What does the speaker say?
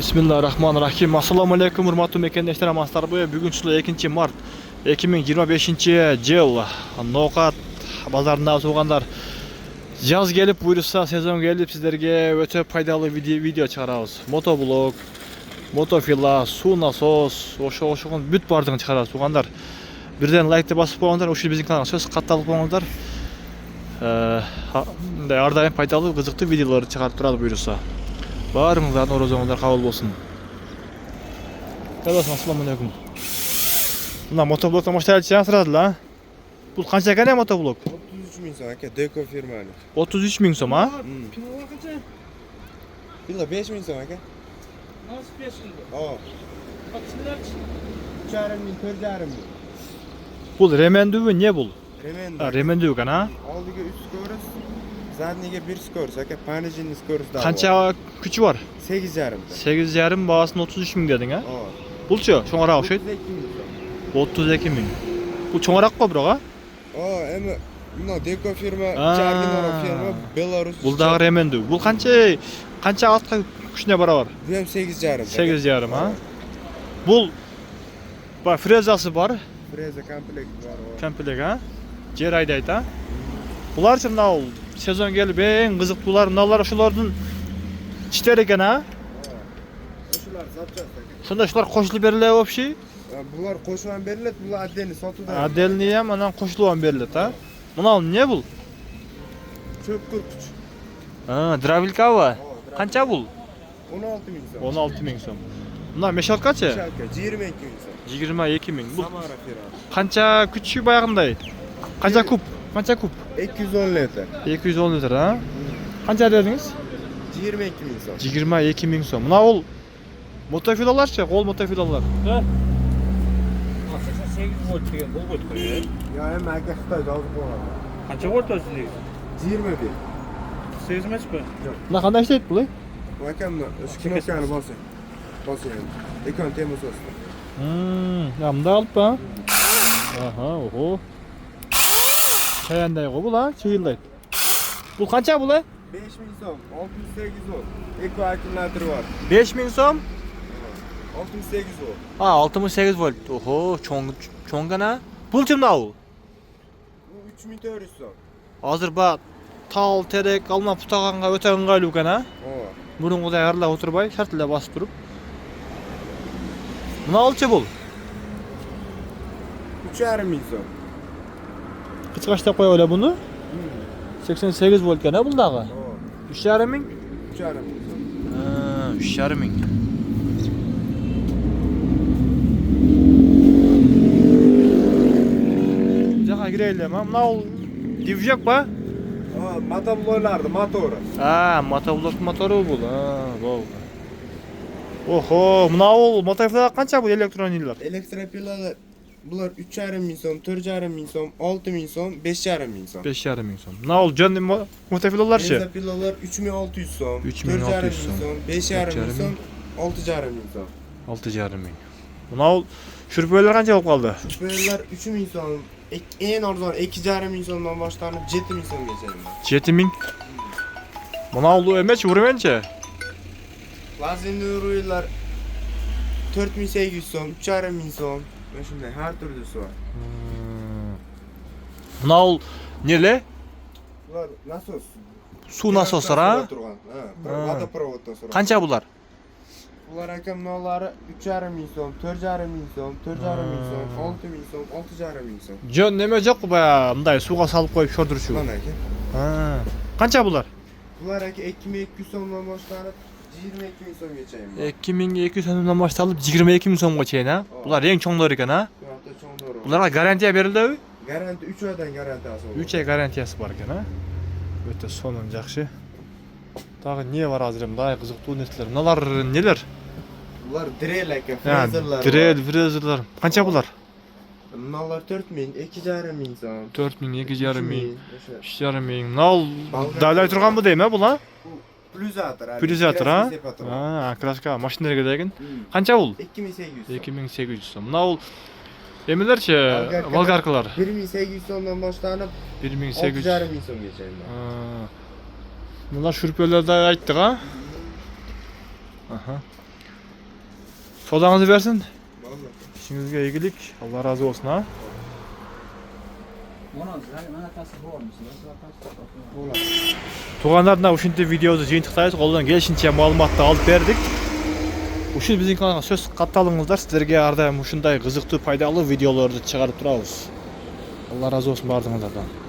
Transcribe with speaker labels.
Speaker 1: Bismillahirrahmanirrahim. Assalamu alaikum hurmatly mekendештер, амансыздар. Бүгүн чыла 2-март 2025-жыл. Ноокат базарында тугандар. Жаз келип, буйруса сезон келип, сиздерге өтө пайдалуу видео чыгарабыз. Мотоблог, мотофила, суу насос, ошогон бүт бардыгын чыгарабыз тугандар. Бирден лайкты басып коюңдар, ушул биздин каналга сөз катталып коюңдар. Ар дайым пайдалуу, кызыктуу видеолор чыгарып турат буйруса. Барыңыздардын орозоңуздар кабыл болсун. Assalamu alaikum. Мына мотоблоктон баштайлы чыгасырады ла. Бул канча экен мотоблок?
Speaker 2: 33 миң сом ака, Деко фирманик.
Speaker 1: 33 миң сом, а?
Speaker 2: Пилалар канча? Пила 5 миң сом ака.
Speaker 3: Nasıl 5 ming?
Speaker 2: О.
Speaker 3: Kaçınlarçı?
Speaker 2: 3,5 миң, 4,5 миң.
Speaker 1: Бул ремендүүбү, не бул?
Speaker 2: Ремень.
Speaker 1: Ремендүү экен, а?
Speaker 2: Алдыга 3 скорость, заднийге 1 скорость ака, пониженный скорость да.
Speaker 1: Канча күчү бар?
Speaker 2: 8,5.
Speaker 1: 8,5 баасын 33 миң дедиң, а?
Speaker 2: О.
Speaker 1: Булчу, чоңураак окшойт.
Speaker 2: 32 миң
Speaker 1: 32
Speaker 2: сом.
Speaker 1: миң. Бул чоңураак го бирок, а?
Speaker 2: О, эми мына Деко фирма, оригинал фирма, Беларусь.
Speaker 1: Бул дагы ремендүү. Бул канча атка күчүнө барабар?
Speaker 2: Bu hem 8,5.
Speaker 1: 8,5, а? Бул фрезасы бар,
Speaker 2: Freza komplekt var o.
Speaker 1: комплект, а? Жер айдайт, а? Буларчы мына сезон келип эң кызыктуулар мыналар ошолордун иштери экен, а?
Speaker 2: Şular satacağız aка.
Speaker 1: Сонда ушулар кошулуп берилеби вообще?
Speaker 2: Bular koşulan berilet, bular adeni satıldı.
Speaker 1: Отдельный анан кошулуп берилет, а? Мына эмне бул?
Speaker 2: Çöp kırpıç.
Speaker 1: Дравилкабы? Канча бул?
Speaker 2: 16 миң сом.
Speaker 1: 16 миң сом. Мына мешалкачы?
Speaker 2: Şalka 22 миң сом.
Speaker 1: 22 миң. Бул
Speaker 2: Samara firma.
Speaker 1: канча күчү баягындай? Канча куб?
Speaker 2: 210 litre.
Speaker 1: 210 литр, а? Канча дедиңиз?
Speaker 2: 22 миң сом.
Speaker 1: 22 миң сом. Мына бул мотофилаларчы, кол мотофилалар.
Speaker 3: 88 volt degan bol volt qo'y.
Speaker 2: Ya hem aka Xitoy yozib qo'yadi.
Speaker 3: Qancha volt o'zlik?
Speaker 2: 21.
Speaker 3: Sezmasmi?
Speaker 1: Мына кандай иштейт бул?
Speaker 2: Bu akamni knopkani bosing. Bosing. Ekran temiz olsun.
Speaker 1: Мында алып, а? Аха, ого. Кандай го бул, а? Чыйылдайт. Бул канча бул,
Speaker 2: 5 миң сом, 68 volt. Eko akkumulyator var.
Speaker 1: 5 миң сом?
Speaker 2: 68 volt.
Speaker 1: 68 вольт. Ого, чоң гана. Бул чымда бул?
Speaker 2: Bu 3400 сом.
Speaker 1: Азыр ба тал, терек, алма путаганга өтө ыңгайлуу экен, а?
Speaker 2: Ооба.
Speaker 1: Мурункудай арылап отурбай, шарт эле басып туруп. Мына алчы бул?
Speaker 2: 3,5 миң сом.
Speaker 1: Кычкачтап коелу эле буну. 88 вольт экен, а бул дагы?
Speaker 2: Ооба.
Speaker 1: 3,5 миң?
Speaker 2: 3,5 миң сом.
Speaker 1: 3,5 миң. Жака кирели, мына бул движок ба?
Speaker 2: Aa, motobloklardı, motoru.
Speaker 1: Мотоблок мотору бул. Бул. Охо, мына бул мотофила канча бул электронилер?
Speaker 2: Elektropilalar bular 3,5 миң сом, 4,5 миң сом, 6 миң сом, 5,5 миң сом.
Speaker 1: 5,5 миң сом. Мына бул жөн мотофилаларчы?
Speaker 2: Elektropilalar 3600 сом,
Speaker 1: 3600
Speaker 2: 4,5 миң сом, 5,5 миң сом, 6,5 миң сом.
Speaker 1: 6,5 миң. Мына бул шүрпөлөр канча болуп калды?
Speaker 2: Şüpheliler 3 миң сом, en arzon 2,5 миң сомдан başlanıp 7 миң сом geçelim.
Speaker 1: 7 миң. Мына бул эмечи, уруменчи?
Speaker 2: Lazinli uruylar 4800 сом, 3,5 миң сом. Şunday her türlüsü var.
Speaker 1: Мына бул неле?
Speaker 2: Bular nasos.
Speaker 1: Суу насостор, а?
Speaker 2: Водопроводтан sonra.
Speaker 1: Канча булар?
Speaker 2: Bular akamnolari 3,5 миң сом, 4,5 миң сом, 4,5 миң сом, 6 миң сом, 6,5 миң сом.
Speaker 1: Жөн неме жок баягы мындай сууга салып коюп шордурчу.
Speaker 2: Lan aka.
Speaker 1: Канча булар?
Speaker 2: Bular aka 2200 somdan başlanıp 22 миң сом geçeyim.
Speaker 1: 2200 сомдон башталып 22 миң сомго чейин, а? Булар эң чоңдору экен, а?
Speaker 2: Bu hafta çok doğru.
Speaker 1: Буларга гарантия берилеби?
Speaker 2: Garanti 3 aydan garantiyası olur.
Speaker 1: 3 ай гарантиясы бар экен, а? Өтө сонун жакшы. Дагы не бар азыр мындай кызыктуу нерселер. Мыналар нелер?
Speaker 2: Bunlar drill aka, frezerlar.
Speaker 1: Дрел, фрезерлер. Канча булар?
Speaker 2: Bunlar 4 миң, 2,5 миң сом.
Speaker 1: 4 миң, 2,5 миң,
Speaker 2: Ошо.
Speaker 1: 3,5 миң. Мынал давлай турганбы дейм, а бул, а?
Speaker 2: Плюзатор.
Speaker 1: Плюзатор, а? Краска машинелерге деген. Канча бул?
Speaker 2: 2800 сом.
Speaker 1: 2800 сом. Мына бул эмелерчи, болгаркалар.
Speaker 2: 1800 somdan başlanıp
Speaker 1: 1800.
Speaker 2: 6,5 миң сом geçeyim.
Speaker 1: Мына шүрпөлөрдү айттык, а? Аха. Sodağınızı versin.
Speaker 2: Vallahi.
Speaker 1: İşinizge iyilik. Allah razı olsun ha. Tuğanlardan uşinti videosu jıйынтыктайбыз. Колдон келишинче маалыматты алып бердик. Ушул биздин каналга сөз катталыңыздар. Силерге ар дайым ушундай кызыктуу, пайдалуу видеолорду чыгарып турабыз. Allah razı olsun bardığınızdan.